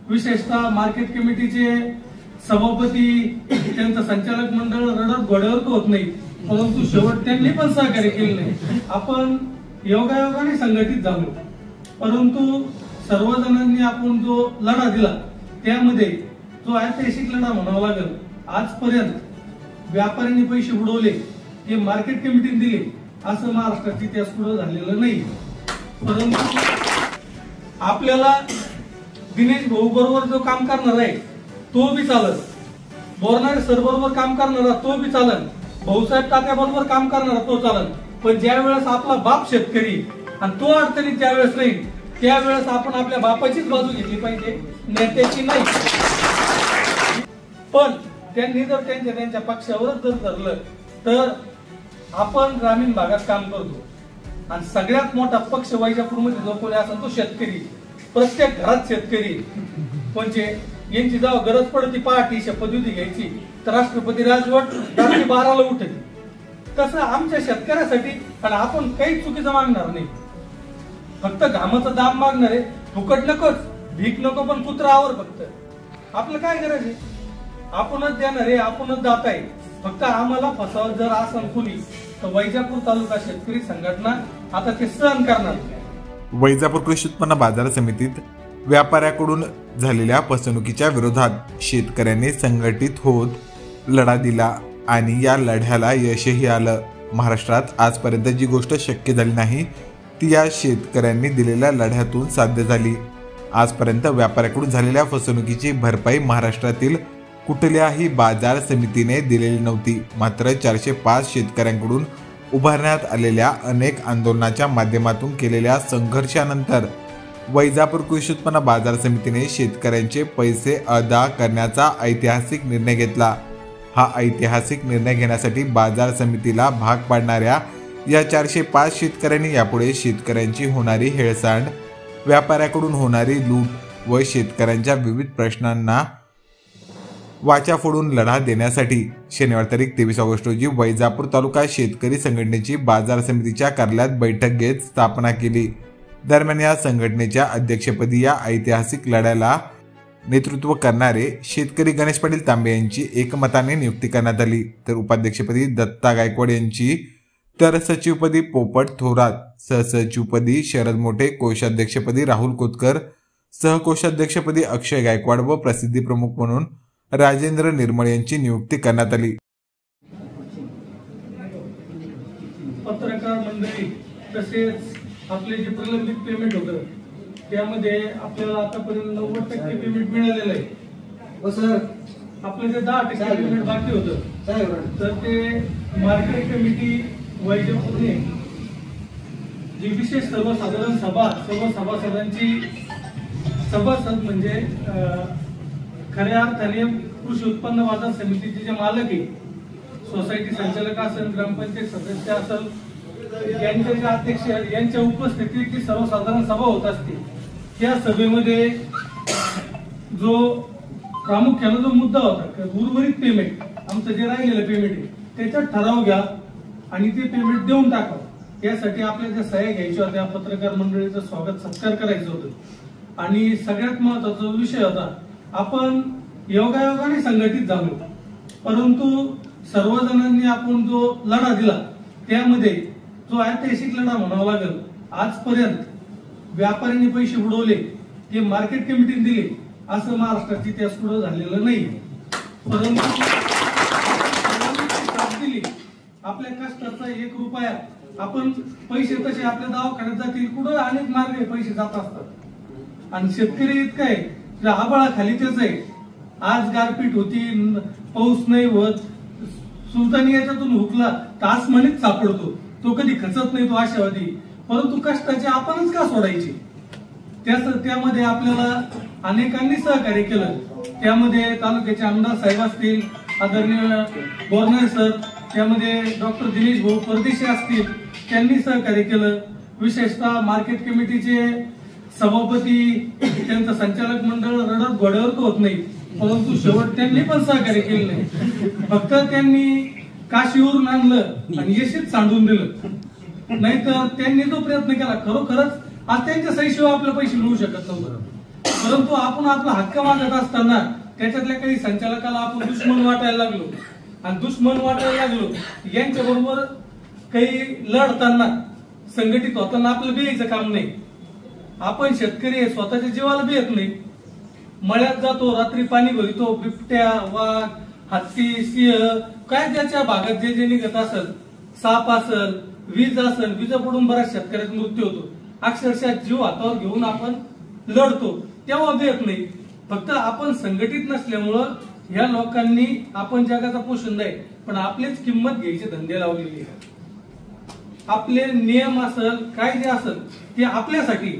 विशेषतः मार्केट कमिटीचे सभापती त्यांचं संचालक मंडळ रडत घोड्यावर होत नाही, परंतु शेवट त्यांनी पण सहकार्य केले नाही। आपण योगायोगाने संघटित झालो, परंतु सर्वजणांनी आपण जो लढा दिला त्यामध्ये जो ऐतिहासिक लढा म्हणावा लागेल। आजपर्यंत व्यापाऱ्यांनी पैसे बुडवले हे मार्केट कमिटीने दिले असं महाराष्ट्रात इतिहास पुढे झालेलं नाही, परंतु आपल्याला दिनेश भाऊ बरोबर जो काम करणार आहे तो बी चालत, बोरणारे सर बरोबर काम करणारा तो बी चालन, भाऊसाहेब तात्या बरोबर काम करणारा तो चालन, पण ज्या वेळेस आपला बाप शेतकरी आणि तो अडचणीत ज्या वेळेस राहील त्यावेळेस आपण आपल्या बापाचीच बाजू घेतली पाहिजे, नेत्याची नाही। पण त्यांनी जर त्यांच्या पक्षावरच जर धरलं तर आपण ग्रामीण भागात काम करतो आणि सगळ्यात मोठा पक्ष वैजापूरमध्ये जो कोणी असेल तो शेतकरी, प्रत्येक घरात शेतकरी। म्हणजे यांची जेव्हा गरज पडती पहाटे शपथविधी घ्यायची तर राष्ट्रपती राजवट रात्री 12ला उठते, तसं आमच्या शेतकऱ्यासाठी आणि आपण काही चुकीचं मागणार नाही, फक्त घामाचं दाम मागणार आहे, फुकट नकोच, भीक नको, पण पुत्रावर फक्त आपलं काय गरज आहे, आपणच देणार आहे, आपणच जात आहे, फक्त आम्हाला फसवत जर असेल कुणी तर वैजापूर तालुका शेतकरी संघटना आता ते सहन करणार। वैजापूर कृषी उत्पन्न बाजार समितीत व्यापाऱ्याकडून झालेल्या फसवणुकीच्या विरोधात शेतकऱ्यांनी संघटित होत लढा दिला आणि या लढ्याला यशही आलं। महाराष्ट्रात आजपर्यंत जी गोष्ट शक्य झाली नाही ती या शेतकऱ्यांनी दिलेल्या लढ्यातून साध्य झाली। आजपर्यंत व्यापाऱ्याकडून झालेल्या फसवणुकीची भरपाई महाराष्ट्रातील कुठल्याही बाजार समितीने दिलेली नव्हती। मात्र 405 शेतकऱ्यांकडून उभारण्यात आलेल्या अनेक आंदोलनाच्या माध्यमातून केलेल्या संघर्षानंतर वैजापूर कृषी उत्पन्न बाजार समितीने शेतकऱ्यांचे पैसे अदा करण्याचा ऐतिहासिक निर्णय घेतला। हा ऐतिहासिक निर्णय घेण्यासाठी बाजार समितीला भाग पाडणाऱ्या या 405 शेतकऱ्यांनी यापुढे शेतकऱ्यांची होणारी हेळसांड, व्यापाऱ्याकडून होणारी लूट व शेतकऱ्यांच्या विविध प्रश्नांना वाचा फोडून लढा देण्यासाठी शनिवार तारीख 23 ऑगस्ट रोजी वैजापूर तालुका शेतकरी संघटनेची बाजार समितीच्या कार्यालयात बैठक घेत स्थापना केली। दरम्यान या संघटनेच्या अध्यक्षपदी या ऐतिहासिक लढ्याला नेतृत्व करणारे शेतकरी गणेश पाटील तांबे यांची एकमताने नियुक्ती करण्यात आली, तर उपाध्यक्षपदी दत्ता गायकवाड यांची, तर सचिवपदी पोपट थोरात, सहसचिवपदी शरद मोठे, कोषाध्यक्षपदी राहुल कोतकर, सहकोषाध्यक्षपदी अक्षय गायकवाड व प्रसिद्धी प्रमुख म्हणून राजेंद्र निर्मळ यांची नियुक्ती करण्यात आली। पत्रकार मंडळी तसेच आपले जे प्रलंबित पेमेंट होतं त्यामध्ये आपल्याला आतापर्यंत 90% पेमेंट मिळालेलं आहे, व सर आपलं जे 10% पेमेंट बाकी होतं तर ते मार्केट कमिटी वैजापूरने जी विशेष सर्वसाधारण सभा, सर्व सभासदांची सभासद म्हणजे खऱ्या अर्थाने कृषी उत्पन्न बाजार समितीचे जे मालक आहे, सोसायटी संचालक असेल, ग्रामपंचायत सदस्य असेल, यांचे जे अध्यक्ष यांच्या उपस्थितीत जी सर्वसाधारण सभा होत असते त्या सभेमध्ये जो प्रामुख्याने जो मुद्दा होता उर्वरित पेमेंट, आमचं जे राहिलेलं पेमेंट आहे त्याच्यात ठराव घ्या आणि ते पेमेंट देऊन टाका, यासाठी आपल्या ज्या सह्या घ्यायच्या होत्या, पत्रकार मंडळीचं स्वागत सत्कार करायचं होतं आणि सगळ्यात महत्वाचा विषय होता आपण योगायोगाने संघटित झालो, परंतु सर्वजणांनी आपण जो लढा दिला त्यामध्ये जो ऐतिहासिक लढा म्हणावा लागेल। आजपर्यंत व्यापाऱ्यांनी पैसे बुडवले हे मार्केट कमिटीने दिले असं महाराष्ट्रात इतिहास पुढे झालेलं नाही, परंतु दिली आपल्या कष्टाचा 1 रुपया आपण पैसे तसे आपल्या दवाखान्यात जातील, कुठं अनेक मार्ग पैसे जात असतात आणि शेतकरी इतकं आहे आबाळा खाली तेच आहे, आज गारपीट होती, पाऊस नाही होत, सुलतानी याच्यातून हुकला तास म्हणीत सापडतो, तो कधी खचत नाही, तो आशावादी, परंतु कष्टाचे आपणच का सोडायचे। त्यामध्ये आपल्याला अनेकांनी सहकार्य केलं, त्यामध्ये तालुक्याचे आमदार साहेब असतील, आदरणीय बोरणारे सर, त्यामध्ये डॉक्टर दिनेश भाऊ परदेशी असतील, त्यांनी सहकार्य केलं। विशेषतः मार्केट कमिटीचे सभापती त्यांचं संचालक मंडळ रडत घोड्यावर होत नाही, परंतु शेवट त्यांनी पण सहकार्य केलं नाही, फक्त त्यांनी काशीवरून आणलं आणि यशीत सांडून दिलं, नाहीतर त्यांनी जो प्रयत्न केला खरोखरच आज त्यांच्या सहीशिवाय आपले पैसे मिळू शकत नव्हतं। परंतु आपण आपला हक्क मागत असताना त्याच्यातल्या काही संचालकाला आपण दुश्मन वाटायला लागलो आणि दुश्मन वाटायला लागलो यांच्या बरोबर काही लढताना संघटित होताना आपलं बियायचं काम नाही. आपण शेतकरी आहे, स्वतःच्या जीवाला बियत नाही. मळ्यात जातो, रात्री पाणी भरतो, बिबट्या, वाघ, हत्ती, सिंह काय ज्याच्या भागात जे जे निघत असेल, साप असेल, वीज असेल, वीज पडून बऱ्याच शेतकऱ्याचा मृत्यू होतो. अक्षरशः जीव हातावर घेऊन आपण लढतो, तेव्हा बियत नाही. फक्त आपण संघटित नसल्यामुळं ह्या लोकांनी आपण जगाचा पोषण आहे पण आपलीच किंमत घ्यायचे धंदे लावलेले आहे. आपले नियम असेल काय जे असेल ते आपल्यासाठी,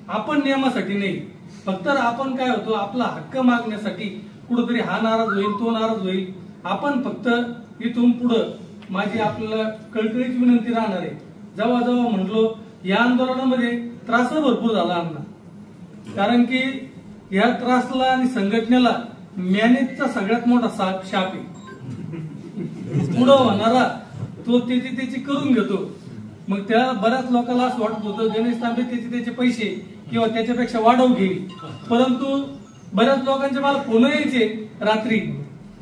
आपण नियमासाठी नाही. फक्त आपण काय होतो, आपला हक्क मागण्यासाठी कुठेतरी हा नाराज होईल, तो नाराज होईल. आपण फक्त इथून पुढं माझी आपल्याला कळकळीची विनंती राहणार आहे. जेव्हा जेव्हा म्हणलो या आंदोलनामध्ये त्रास भरपूर झाला आम्हाला, कारण की या त्रासला आणि संघटनेला मॅनेजचा सगळ्यात मोठा शाप आहे. पुढं होणारा तो त्याची करून घेतो. मग त्या बऱ्याच लोकांना असं वाटत होतं गणेश तांबे त्याचे पैसे किंवा त्याच्यापेक्षा वाढवून घेईल. परंतु बऱ्याच लोकांचे मला फोन यायचे रात्री,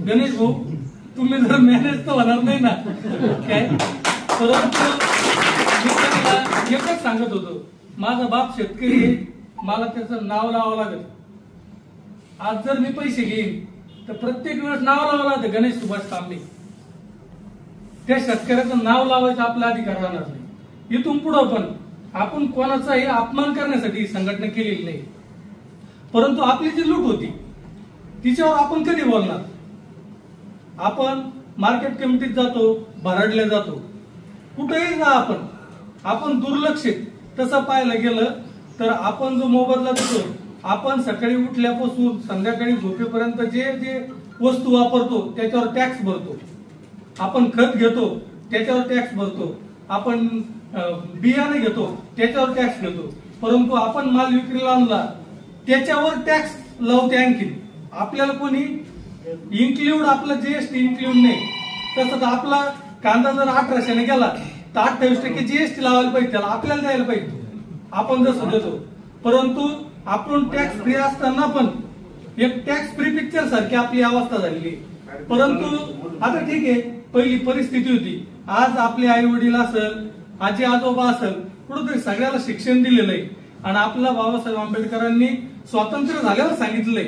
गणेश भाऊ तुम्ही जर मॅनेज तर होणार नाही ना काय. परंतु मी त्यांना एकच सांगत होतो, माझा बाप शेतकरी आहे, मला त्याचं नाव लावावं लागेल. आज जर मी पैसे घेईन तर प्रत्येक वेळेस नाव लावावं लागतं गणेश सुभाष तांबे. त्या शेतकऱ्याचं नाव लावायचा आपला अधिकार राहणार नाही. इथून पुढं पण आपण कोणाचाही अपमान करण्यासाठी संघटना केलेली नाही. परंतु आपली जी लूट होती तिच्यावर आपण कधी बोलणार. आपण मार्केट कमिटीत जातो, भराडल्या जातो, कुठेही जा आपण दुर्लक्षित. तसं पाहायला गेलं तर आपण जो मोबदला देतो, आपण सकाळी उठल्यापासून संध्याकाळी झोपेपर्यंत जे जे वस्तू वापरतो त्याच्यावर टॅक्स भरतो. आपण खत घेतो त्याच्यावर टॅक्स भरतो, आपण बियाणे घेतो त्याच्यावर टॅक्स घेतो. परंतु आपण माल विक्रीला आणला त्याच्यावर टॅक्स लावते. आणखी आपल्याला कोणी इन्क्ल्यूड, आपलं जीएसटी इन्क्ल्यूड नाही. तसं तर आपला कांदा जर 1800 गेला तर 28% जीएसटी लावायला पाहिजे, त्याला आपल्याला द्यायला पाहिजे, आपण जसं देतो. परंतु आपण टॅक्स फ्री असताना पण एक टॅक्स फ्री पिक्चर सारखी आपली अवस्था झालेली. परंतु आता ठीक आहे, पहिली परिस्थिती होती. आज आपले आई वडील असेल, आजी आजोबा असेल, कुठेतरी सगळ्याला शिक्षण दिलेलं आहे. आणि आपला बाबासाहेब आंबेडकरांनी स्वातंत्र्य झाल्यावर सांगितलंय,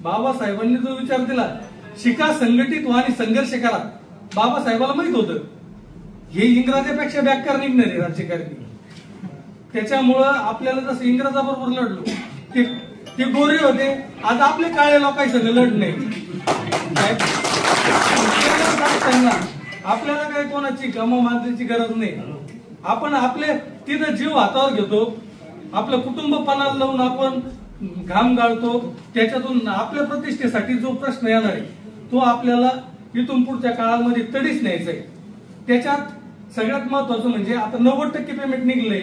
बाबासाहेबांनी जो विचार दिला शिका, संघटित व्हा आणि संघर्ष करा, बाबासाहेबाला माहित होतं हे इंग्रजापेक्षा बेकार निघणार आहे राज्यकारणी. त्याच्यामुळं आपल्याला जसं इंग्रजाबरोबर लढलो ते गोरे होते, आज आपले काळे लोकांनी सगळं लढ नाही. आपल्याला काही कोणाची गमा मानण्याची गरज नाही. आपण आपले तिथं जीव हातावर घेतो, आपलं कुटुंब पणाला लावून आपण घाम गाळतो. त्याच्यातून आपल्या प्रतिष्ठेसाठी जो प्रश्न येणार आहे तो आपल्याला इथून पुढच्या काळामध्ये तडीच न्यायचा आहे. त्याच्यात सगळ्यात महत्वाचं म्हणजे आता 90% पेमेंट निघलंय,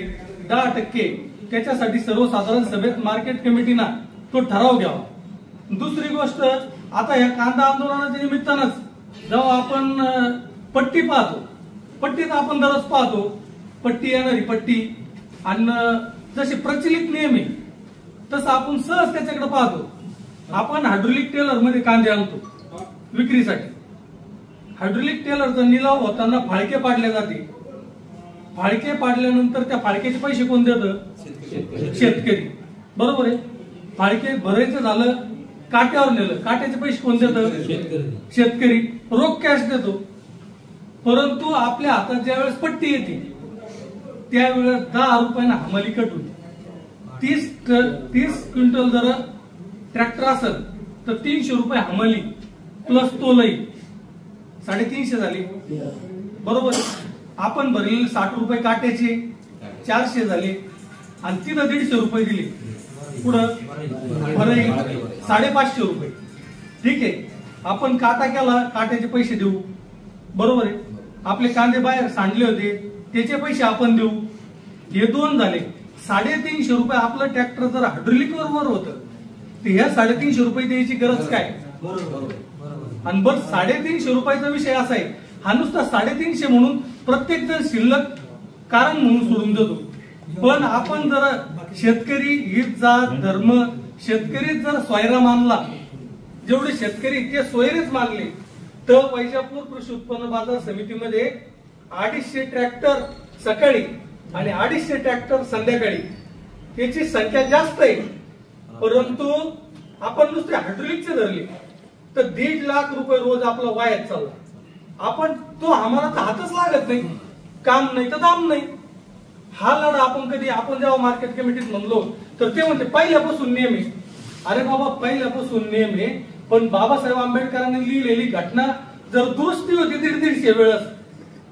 10% त्याच्यासाठी सर्वसाधारण सभेत मार्केट कमिटीना तो ठराव घ्यावा. दुसरी गोष्ट, आता या कांदा आंदोलनाच्या निमित्तानंच जेव्हा आपण पट्टी पाहतो, पट्टीत आपण दररोज पाहतो, पट्टी येणारी पट्टी आणि जसे प्रचलित नियम आहे तसं आपण सहज त्याच्याकडे पाहतो. आपण हायड्रोलिक टेलर मध्ये कांदे आणतो विक्रीसाठी. हायड्रोलिक टेलरचा निलाव होताना फाळके पाडले जाते. फाळके पाडल्यानंतर त्या फाळक्याचे पैसे कोण देतं? शेतकरी. बरोबर आहे. फाळके भरायचं झालं, काट्यावर नेलं, काट्याचे पैसे कोण देतं? शेतकरी. रोख कॅश देतो. परंतु आपल्या हातात ज्या वेळेस पट्टी येते त्यावेळेस 10 रुपयानं हमाली कट होती. 30 क्विंटल जर ट्रॅक्टर असेल तर 300 रुपये हमाली प्लस तोलई 350 झाले. बरोबर. आपण भरलेले 60 रुपये काट्याचे 400 झाले आणि तिथं 150 रुपये दिले. पुढं भराई 550 रुपये. ठीक आहे, आपण काटा केला, काट्याचे पैसे देऊ. बरोबर आहे. आपले कांदे बाहेर सांडले होते त्याचे पैसे आपण देऊ. हे 2 झाले. 350 रुपये. आपलं ट्रॅक्टर जर हायड्रोलिक वर होतं तर ह्या 350 रुपये द्यायची गरज काय? आणि बस 350 रुपयाचा विषय असा आहे, हा नुसता 350 म्हणून प्रत्येक जण शिल्लक कारण म्हणून सोडून देतो. पण आपण जर शेतकरी, हित, जात, धर्म, शेतकरी जर सोयरा मानला, जेवढे शेतकरी ते सोयरेच मानले, तर वैजापूर कृषी उत्पन्न बाजार समितीमध्ये 250 ट्रॅक्टर सकाळी आणि 250 ट्रॅक्टर संध्याकाळी याची संख्या जास्त आहे. परंतु आपण नुसते हायड्रोलिकचे धरले तर 1.5 लाख रुपये रोज आपला वायाच चालला. आपण तो आम्हाला तर हातच लागत नाही, काम नाही तर दाम नाही. हा लढा आपण जेव्हा मार्केट कमिटीत म्हणलो तर ते म्हणते पहिल्यापासून नियम आहे. अरे बाबा, पहिल्यापासून नियम आहे, पण बाबासाहेब आंबेडकरांनी लिहिलेली घटना जर दुरुस्ती होती 150 वेळेस,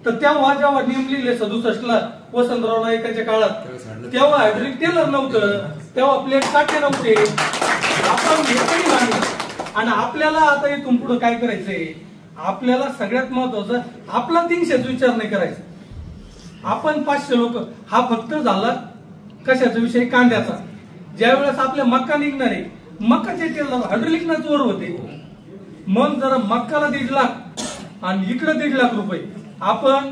तर तेव्हा जेव्हा नियम लिहिले 67ला वसंतराव नाईकाच्या काळात, तेव्हा हायड्रोलिक टेलर नव्हतं, तेव्हा प्लेट काटे नव्हते. आपण हे काही मानलं. आणि आपल्याला आता इथून पुढे काय करायचंय, आपल्याला सगळ्यात महत्वाचं आपला 300चा विचार नाही करायचा. आपण 500 लोक, हा फक्त झाला कशाचा विषय, कांद्याचा. ज्या वेळेस आपल्या मक्का निघणार आहे, मक्काचे टेलर हायड्रोलिकना जोर होते. मग जरा मक्काला 1.5 लाख आणि इकडे 1.5 लाख रुपये. आपण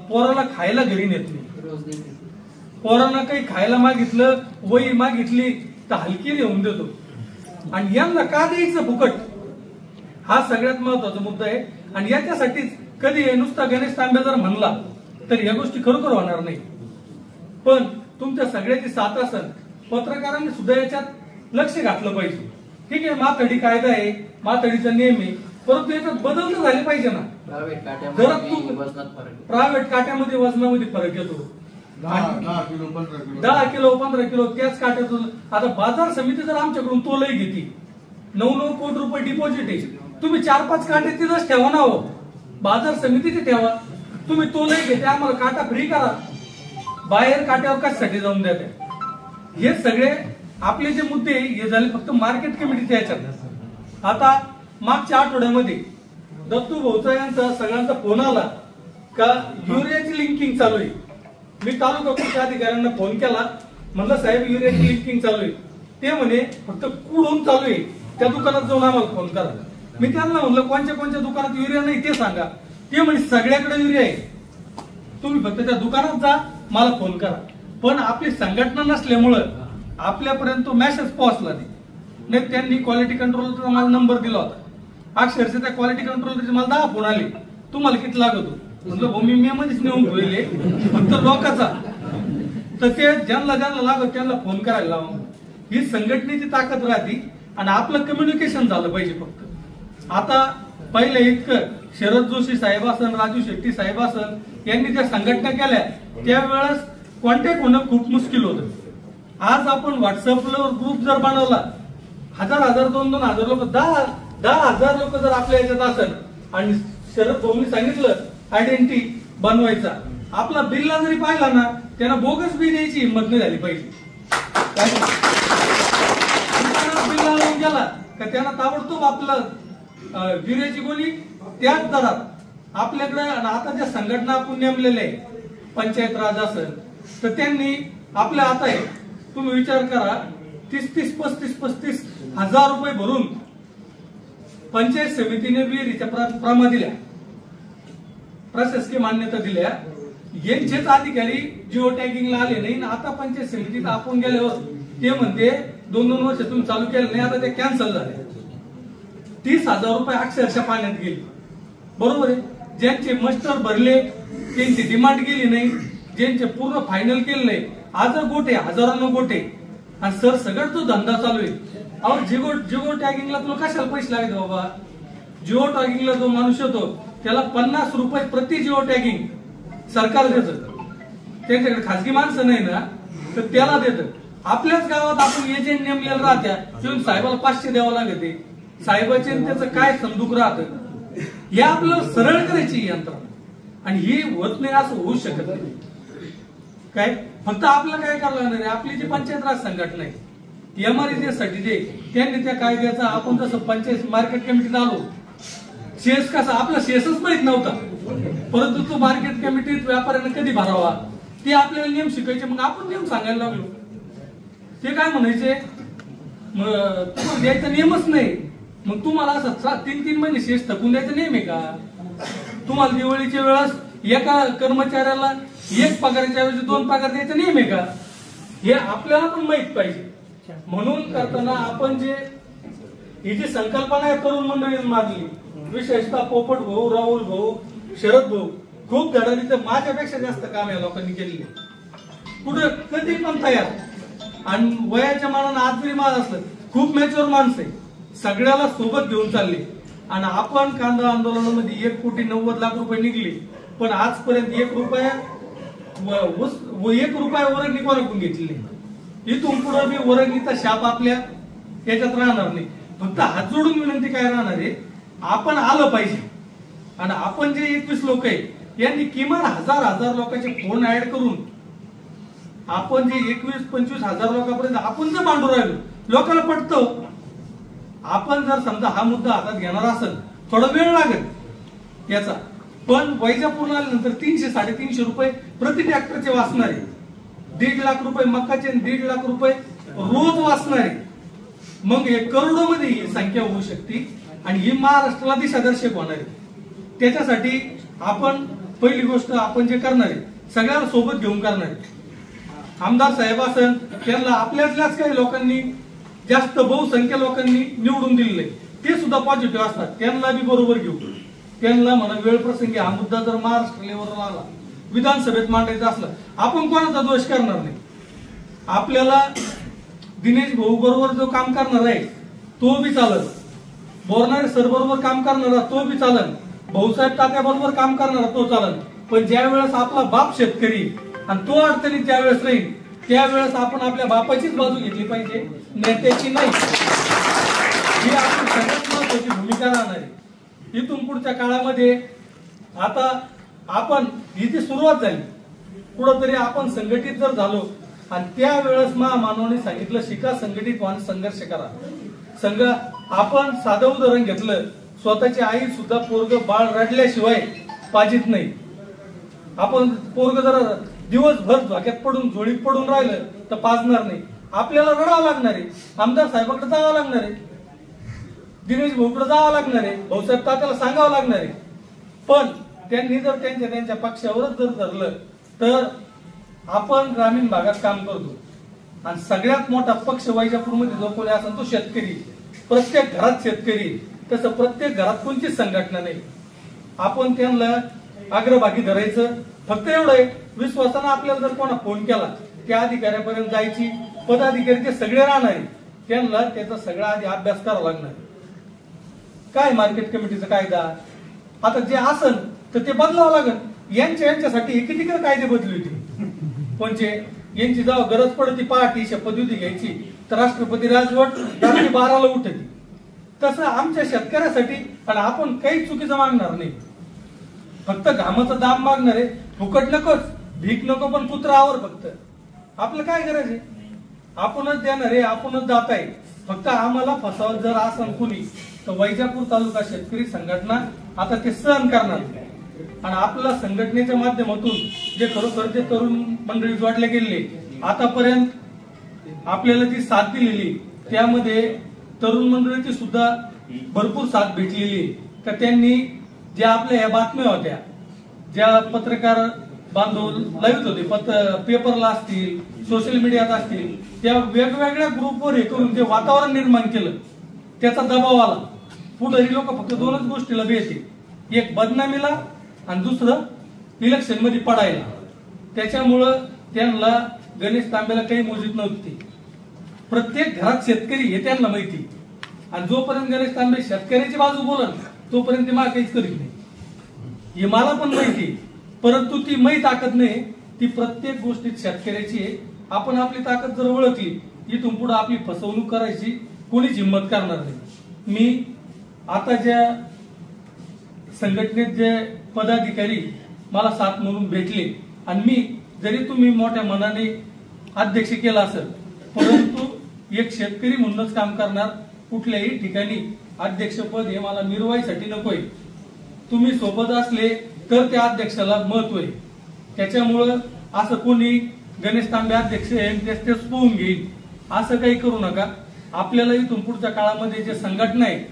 पोराला खायला घरी नेत नाही. पोरांना काही खायला मागितलं, वही मागितली तर हलकी नेऊन देतो. आणि यांना का द्यायचं फुकट, हा सगळ्यात महत्वाचा मुद्दा आहे. आणि याच्यासाठीच कधी नुसता गणेश तांबे जर म्हणला तर या गोष्टी खरोखर होणार नाही. पण तुमच्या सगळ्याची साथ असेल, पत्रकारांनी सुद्धा याच्यात लक्ष घातलं पाहिजे. ठीक आहे, माथडी कायदा आहे, माथडीचा नियम आहे, परंतु याच्यात बदल तर झाले पाहिजे ना. प्रायव्हेट काट्यामध्ये वजनामध्ये फरक येतो. 10 किलो 15 किलो त्याच काट्यातून. आता बाजार समिती जर आमच्याकडून तोलही घेते, 9 कोटी रुपये डिपॉझिट आहे, तुम्ही 4-5 काटे तिथंच ठेवा ना. हो, बाजार समितीचे ठेवा. तुम्ही तोलही घेते, आम्हाला काटा फ्री करा. बाहेर काट्यावर कशासाठी जाऊन द्या. हे सगळे आपले जे मुद्दे हे झाले फक्त मार्केट कमिटीच्या याच्यात. आता मागच्या आठवड्यामध्ये दत्तू भाऊचा यांचा सगळ्यांचा फोन आला का युरियाची लिंकिंग चालू आहे. मी तालुका कृषी अधिकाऱ्यांना फोन केला, म्हणलं साहेब युरियाची लिंकिंग चालू आहे. ते म्हणे फक्त कुठून चालू आहे त्या दुकानात जाऊन आम्हाला फोन करा. मी त्यांना म्हणलं कोणत्या दुकानात युरिया नाही ते सांगा. ते म्हणे सगळ्याकडे युरिया आहे, तुम्ही फक्त त्या दुकानात जा, मला फोन करा. पण आपली संघटना नसल्यामुळं आपल्यापर्यंत मेसेज पोहोचला नाही. त्यांनी क्वालिटी कंट्रोलरचा मला नंबर दिला होता. अक्षरशः त्या क्वालिटी कंट्रोलरचे मला 10 फोन आले, तुम्हाला किती लागतो. म्हटलं भाऊ मी मध्येच नेऊन ठेवले फक्त लोकांचा. तर ते ज्यांना लागत त्यांना फोन करायला लावा. ही संघटनेची ताकद राहते आणि आपलं कम्युनिकेशन झालं पाहिजे. फक्त आता पहिले इतकं शरद जोशी साहेब असन, राजू शेट्टी साहेब असन, यांनी ज्या संघटना केल्या त्यावेळेस कॉन्टॅक्ट होणं खूप मुश्किल होतं. आज आपण व्हॉट्सअपवर ग्रुप जर बनवला, 1000 2,000 लोक, 10,000 लोक जर आपल्या याच्यात असेल आणि शरद भाऊंनी सांगितलं आयडेंटिटी बनवायचा, आपला बिलला जरी पाहिला ना, त्यांना बोगस बी द्यायची हिंमत नाही झाली पाहिजे. बिल लावून गेला का त्यांना ताबडतोब आपलं युरियाची गोळी त्याच दरात आपल्याकडे. आता ज्या संघटना आपण नेमलेल्या आहे, पंचायत राज असेल, तर त्यांनी आपल्या आता आहे, तुम्ही विचार करा, 30 35 हजार रुपये भरून पंचायत समितीने विहिरीच्या प्रमा दिल्या, प्रशासकीय मान्यता दिल्या. यांचेच अधिकारी जिओ टॅगिंगला आले नाही. आता पंचायत समितीत आपण गेल्यावर ते म्हणते 2-2 वर्ष तुम्ही चालू केलं नाही, आता ते कॅन्सल झाले. 30,000 रुपये अक्षरशः पाण्यात गेले. बरोबर आहे. ज्यांचे मस्टर भरले त्यांची डिमांड गेली नाही, ज्यांचे पूर्ण फायनल केले नाही, आज गोटे हजारांनो गोटे. आणि सर सगळं तो धंदा चालू आहे. अहो जिओ टॅगिंगला तुला कशाला पैसे लागले बाबा. जिओ टॅगिंगला जो माणूस येतो त्याला 50 रुपये प्रति जिओ टॅगिंग सरकार देतं. त्यांच्याकडे खासगी माणसं नाही ना, तर त्याला देतं. आपल्याच गावात आपण एजंट नेमलेला राहत्या, तुम्ही साहेबाला 500 द्यावं लागते. साहेबाचे त्याचं काय संदूक राहतं, हे आपल्याला सरळ करायची यंत्रणा. आणि ही होत नाही असं होऊ शकत नाही. काय फक्त आपलं काय करावं लागणार आहे, आपली जी पंचायत राज संघटना आहे MREJ साठी जे त्यांनी त्या कायद्याचा, आपण जसं पंचायत मार्केट कमिटीत आलो, शेस कसा आपला शेसच माहित नव्हता, परंतु तो मार्केट कमिटीत व्यापाऱ्यांना कधी भरावा ते आपल्याला नियम शिकायचे. मग आपण नियम सांगायला लागलो. ते काय म्हणायचे, तुम्हाला द्यायचा नियमच नाही, मग तुम्हाला असं 3-3 महिने शेस थकून द्यायचा नियम आहे का. तुम्हाला दिवाळीच्या वेळेस एका कर्मचाऱ्याला 1 पगाराच्या ऐवजी 2 पगार द्यायचा नियम आहे का. हे आपल्याला पण माहित पाहिजे. म्हणून करताना आपण जे ही जी संकल्पना आहे तरुण मंडळीने मांडली, विशेषतः पोपट भाऊ, राहुल भाऊ, शरद भाऊ, खूप धडाडी तर माझ्यापेक्षा जास्त काम या लोकांनी केलेले. कुठं कधी पण तयार, आणि वयाच्या मानानं आज जरी माझ असलं खूप मॅच्युअर माणसं आहे, सगळ्याला सोबत घेऊन चालले. आणि आपण कांदा आंदोलनामध्ये 1,90,00,000 रुपये निघले, पण आजपर्यंत 1 रुपया वर्गणी कोणाकडून घेतली. इथून पुढे मी वर्गणीचा शाप आपल्या याच्यात राहणार नाही. फक्त हात जोडून विनंती काय राहणार आहे, आपण आलं पाहिजे. आणि आपण जे 21 लोक आहे यांनी किमान 1000 लोकांचे फोन ऍड करून आपण जे 21-25 हजार लोकांपर्यंत आपण जर मांडू राहिलो, लोकांना पटतं. आपण जर समजा हा मुद्दा हातात घेणार असेल, थोडा वेळ लागेल याचा, पण वैजापूरला आल्यानंतर 300-350 रुपये प्रति ट्रॅक्टरचे वाचणारे, 1.5 लाख रुपये मक्काचे, 1.5 लाख रुपये रोज वाचणारे, मग हे करोडोमध्ये ही संख्या होऊ शकते. आणि ही महाराष्ट्राला दिशादर्शक होणार आहे. त्याच्यासाठी आपण पहिली गोष्ट आपण जे करणार आहे सगळ्याला सोबत घेऊन करणार आहे. आमदार साहेब असन त्यांना आपल्यातल्याच काही लोकांनी, जास्त बहुसंख्य लोकांनी निवडून दिलेले, ते सुद्धा पॉझिटिव्ह असतात, त्यांना बी बरोबर घेऊ. त्यांना म्हणा वेळ प्रसंगी हा मुद्दा जर महाराष्ट्र लेवलवर आला, विधानसभेत मांडायचा असला, आपण कोणाचा दोष करणार नाही. आपल्याला दिनेश भाऊ बरोबर जो काम करणार आहे तो बी चालत, बोरणारे सर बरोबर काम करणारा तो बी चालन, भाऊसाहेब तात्या बरोबर काम करणारा तो चालन. पण ज्या वेळेस आपला बाप शेतकरी आणि तो अडचणीत ज्या वेळेस राहील, त्यावेळेस आपण आपल्या बापाचीच बाजू घेतली पाहिजे, नेत्याची नाही. ही आपली सगळ्यात महत्वाची भूमिका राहणार आहे. इथून पुढच्या काळामध्ये आता आपण ही जी सुरुवात झाली, कुठंतरी आपण संघटित जर झालो, आणि त्यावेळेस महामानवाने सांगितलं शिका संघटित व्हा, संघर्ष करा. आपण साधं उदाहरण घेतलं, स्वतःची आई सुद्धा पोरग बाळ रडल्याशिवाय पाजित नाही. आपण पोरग जर दिवसभर धोक्यात पडून झोळीत पडून राहिलं तर पाजणार नाही, आपल्याला रडावं लागणार आहे, आमदार साहेबांकडे जावं लागणार आहे, दिनेश भाऊकडे जावं लागणार आहे, भाऊसाहेब तात्याला सांगावं लागणार आहे. पण त्यांनी जर त्यांच्या पक्षावरच जर धरलं तर आपण ग्रामीण भागात काम करतो. आणि सगळ्यात मोठा पक्ष वैजापूरमध्ये जो कोणी असेल तो शेतकरी, प्रत्येक घरात शेतकरी, तसं प्रत्येक घरात कोणतीच संघटना नाही. आपण त्यांना अग्रभागी धरायचं. फक्त एवढं आहे, विश्वासानं आपल्याला जर कोणा फोन केला त्या अधिकाऱ्यापर्यंत जायची, पदाधिकारी ते सगळे राहणार आहे, त्यांना त्याचा सगळा आधी अभ्यास करावा लागणार. काय मार्केट कमिटीचा कायदा, आता जे असन तर ते बदलावं लागेल. यांच्यासाठी किती कायदे बदलली होती, कोणचे यांची जेव्हा गरज पडती पहाटी शपथविधी घ्यायची तर राष्ट्रपती राजवट रात्री 12ला उठती. तसं आमच्या शेतकऱ्यासाठी, आणि आपण काही चुकीचं मागणार नाही, फक्त घामाचं दाम मागणार आहे. फुकट नकोच, भीक नको, पण पुत्रावर फक्त. आपलं काय गरज आहे, आपणच देणार आहे, आपणच जात आहे. फक्त आम्हाला फसवत जर असन कुणी तर वैजापूर तालुका शेतकरी संघटना आता ते सहन करणार. आणि आपल्या संघटनेच्या माध्यमातून जे खरोखर जे तरुण मंडळी जोडले गेले, आतापर्यंत आपल्याला जी साथ दिलेली त्यामध्ये तरुण मंडळीची सुद्धा भरपूर साथ भेटलेली. तर त्यांनी ज्या आपल्या या बातम्या होत्या, ज्या पत्रकार बांधव लावत होते, पेपरला असतील, सोशल मीडियात असतील, त्या वेगवेगळ्या ग्रुपवर हे करून जे वातावरण निर्माण केलं, त्याचा दबाव आला. पुढे लोक फक्त दोनच गोष्टीला भेटते, एक बदनामीला आणि दुसरं इलेक्शन मध्ये पडायला. त्याच्यामुळं त्यांना गणेश तांबेला काही मोजीत नव्हती. प्रत्येक घरात शेतकरी हे त्यांना माहिती, आणि जोपर्यंत गणेश तांबे शेतकऱ्याची बाजू बोलल तोपर्यंत मला काहीच करीत नाही, हे मला पण माहिती. परंतु ती मै ताकद नाही, ती प्रत्येक गोष्टीत शेतकऱ्याची आहे. आपण आपली ताकद जर ओळखली, इथून पुढे आपली फसवणूक करायची कोणीच हिंमत करणार नाही. मी आता ज्या संघटनेत जे पदाधिकारी मला साथ म्हणून भेटले, आणि मी जरी तुम्ही मोठ्या मनाने अध्यक्ष केला असेल, परंतु एक शेतकरी म्हणूनच काम करणार. कुठल्याही ठिकाणी अध्यक्षपद हे मला मिरवायसाठी नकोय. तुम्ही सोबत असले तर त्या अध्यक्षाला महत्व आहे. त्याच्यामुळं असं कोणी गणेश तांबे अध्यक्ष तेच पोहून घेईल असं काही करू नका. आपल्याला इथून पुढच्या काळामध्ये जे संघटना आहे,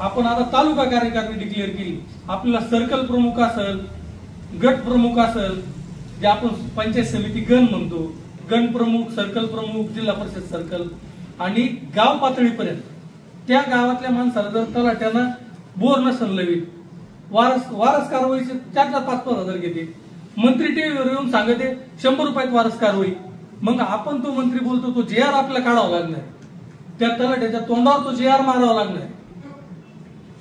आपण आता तालुका कार्यकारिणी डिक्लेअर केली. आपल्याला सर्कल प्रमुख असेल, गट प्रमुख असेल, जे आपण पंचायत समिती गण म्हणतो, गण प्रमुख, सर्कल प्रमुख, जिल्हा परिषद सर्कल, आणि गाव पातळीपर्यंत त्या गावातल्या माणसाला जर तलाट्यानं बोर नसन लवी वारस कारवाईचे 4-5 हजार घेते. मंत्री टीव्हीवर येऊन सांगते 100 रुपयात वारस कारवाई. मग आपण तो मंत्री बोलतो तो JR आपल्याला काढावा लागणार, त्या तलाट्याच्या तोंडावर तो JR मारावा लागणार.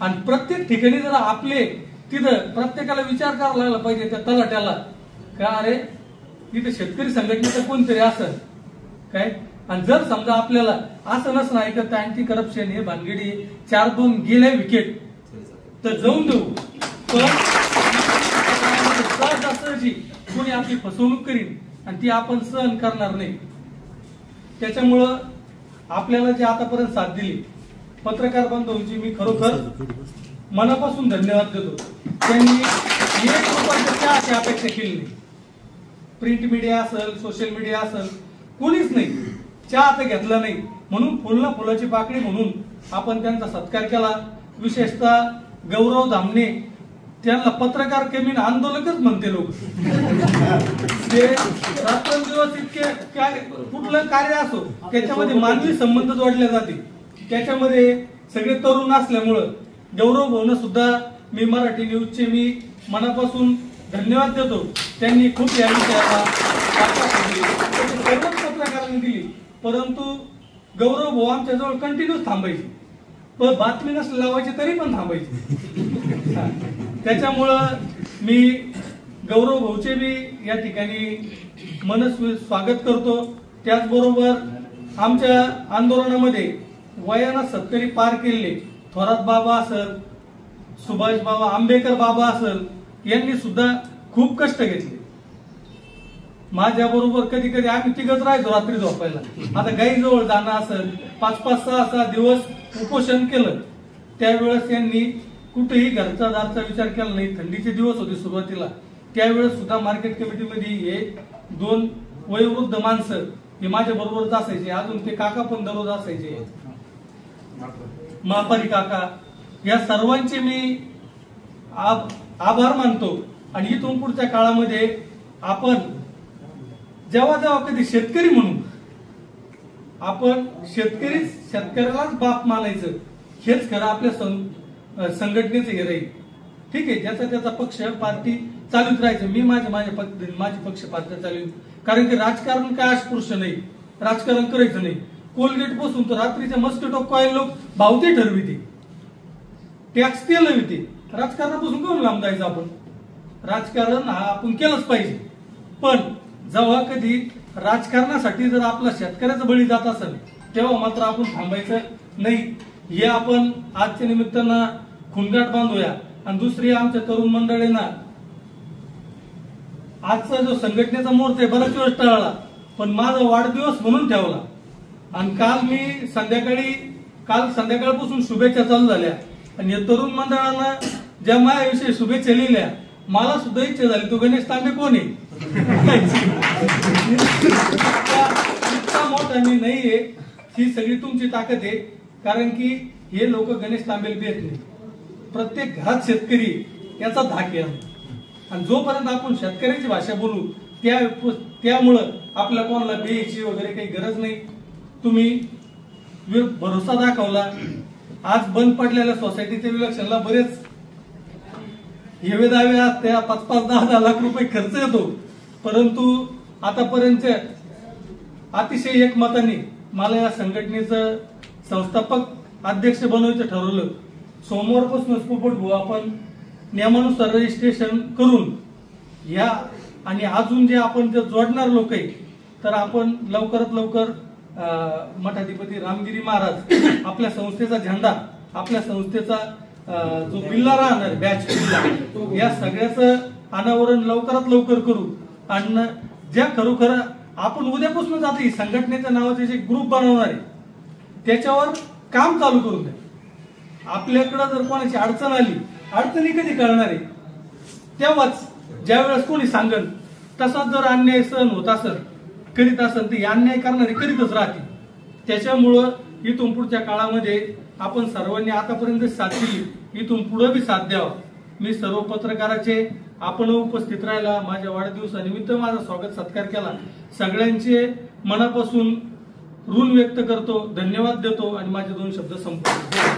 आणि प्रत्येक ठिकाणी जर आपले तिथं प्रत्येकाला विचार करावा लागला पाहिजे त्या तलाट्याला का अरे तिथे शेतकरी संघटनेचं कोणतरी असं काय. आणि जर समजा आपल्याला असं नसणं ऐकत अँटी करप्शन हे भानगडी 4-2 गेले विकेट तर जाऊन देऊ, पण सहजासहजी कोणी आपली फसवणूक करीन आणि ती आपण सहन करणार नाही. त्याच्यामुळं आपल्याला जे आतापर्यंत साथ दिली पत्रकार बांधवांची मी खरोखर मनापासून धन्यवाद देतो. त्यांनी 1 रुपयाच्या चहाची अपेक्षा केली नाही. प्रिंट मीडिया असेल, सोशल मीडिया असेल, कोणीच नाही. चहा तर घेतला नाही म्हणून फुलना फुलाची पाकळी म्हणून आपण त्यांचा सत्कार केला. विशेषतः गौरव धामणे त्यांना पत्रकार कमी आंदोलकच म्हणते लोक. ते रात्रंदिवस इतके कुठलं कार्य असो त्याच्यामध्ये मानवी संबंध जोडले जाते. त्याच्यामध्ये सगळे तरुण असल्यामुळं गौरव भाऊन सुद्धा मी मराठी न्यूजचे मी मनापासून धन्यवाद देतो. त्यांनी खूप या विषयाला सर्वच पत्रकारांनी दिली, परंतु गौरव भाऊ आमच्या जवळ कंटिन्यूस थांबायचे, पण बातमी नसली लावायची तरी पण थांबायचे. त्याच्यामुळं मी गौरव भाऊचे बी या ठिकाणी मनस्वी स्वागत करतो. त्याचबरोबर आमच्या आंदोलनामध्ये वयानं 70 पार केले थोरात बाबा असेल, सुभाष बाबा आंबेकर बाबा असेल, यांनी सुद्धा खूप कष्ट घेतले. माझ्या बरोबर कधी कधी आम्ही तिघच राहायचो रात्री झोपायला. आता गाई जवळ जाणं असेल 5-6 दिवस उपोषण केलं. त्यावेळेस यांनी कुठेही घरचा दारचा विचार केला नाही. थंडीचे दिवस होते सुरुवातीला, त्यावेळेस सुद्धा मार्केट कमिटीमध्ये हे 2 वयोवृद्ध माणसं हे माझ्या बरोबरच असायचे. अजून ते काका पण दररोज असायचे, महापारी काका. या सर्वांचे मी आभार मानतो. आणि इथून पुढच्या काळामध्ये आपण जेव्हा जेव्हा कधी शेतकरी म्हणून आपण शेतकऱ्यालाच बाप मानायचं, हेच खरं आपल्या संघटनेचं हे राहील. ठीक आहे, ज्याचा त्याचा पक्ष पार्टी चालूच राहायचं. मी माझी पक्ष पार्टी चालू, कारण की राजकारण काय अस्पृश्य नाही, राजकारण करायचं नाही. कोलगेट पासून तर रात्रीच्या मस्किटो कॉईल लोक भावते ठरविते, टॅक्स ते लविते. राजकारणापासून कोण लांब जायचं आपण. राजकारण हा आपण केलंच पाहिजे, पण जेव्हा कधी राजकारणासाठी जर आपला शेतकऱ्याचा बळी जात असेल तेव्हा मात्र आपण थांबायचं नाही. हे आपण आजच्या निमित्तानं खुणगाठ बांधूया. आणि दुसरी आमच्या तरुण मंडळींना आजचा जो संघटनेचा मुहूर्त आहे बराच वेळ टळला, पण माझा वाढदिवस म्हणून ठेवला. आणि काल संध्याकाळपासून शुभेच्छा चालू झाल्या. आणि या तरुण मंडळांना ज्या माझ्याविषयी शुभेच्छा लिहिल्या, मला सुद्धा इच्छा झाली तो गणेश तांबे कोण आहे. इतका मोठा मी नाहीये, ही सगळी तुमची ताकद आहे. कारण की हे लोक गणेश तांबेला भेट नाही. प्रत्येक घरात शेतकरी याचा धाक आहे. आणि जोपर्यंत आपण शेतकऱ्याची भाषा बोलू त्यामुळं आपल्या कोणाला बेची वगैरे काही गरज नाही. तुम्ही भरोसा दाखवला. आज बंद पडलेल्या सोसायटीच्या विलक्षणला बरेच हेवे दावे त्या 5-10 लाख रुपये खर्च येतो, परंतु आतापर्यंत अतिशय एकमताने मला या संघटनेचं संस्थापक अध्यक्ष बनवायचं ठरवलं. सोमवारपासूनच पोपट भाऊ आपण नियमानुसार रजिस्ट्रेशन करून या आणि अजून जे आपण जर जोडणार लोक आहे तर आपण लवकरात लवकर मठाधिपती रामगिरी महाराज आपल्या संस्थेचा झेंडा, आपल्या संस्थेचा जो बिल्ला राहणार बॅच बिल्ला, या सगळ्याचं अनावरण लवकरात लवकर करू. आणि ज्या खरोखर आपण उद्यापासूनच आता ही संघटनेच्या नावाचे जे ग्रुप बनवणार आहे त्याच्यावर काम चालू करून द्या. आपल्याकडे जर कोणाची अडचण आली, अडचणी कधी कळणार आहे तेव्हाच, ज्यावेळेस कोणी सांगल. तसाच जर अन्याय सहन होत असेल करीत असेल तर अन्याय करणारे करीतच राहतील. त्याच्यामुळं इथून पुढच्या काळामध्ये आपण सर्वांनी आतापर्यंत साथ दिली, इथून पुढे बी साथ द्यावा. मी सर्व पत्रकाराचे आपण उपस्थित राहिला, माझ्या वाढदिवसानिमित्त माझा स्वागत सत्कार केला, सगळ्यांचे मनापासून ऋण व्यक्त करतो, धन्यवाद देतो आणि माझे 2 शब्द संपवतो.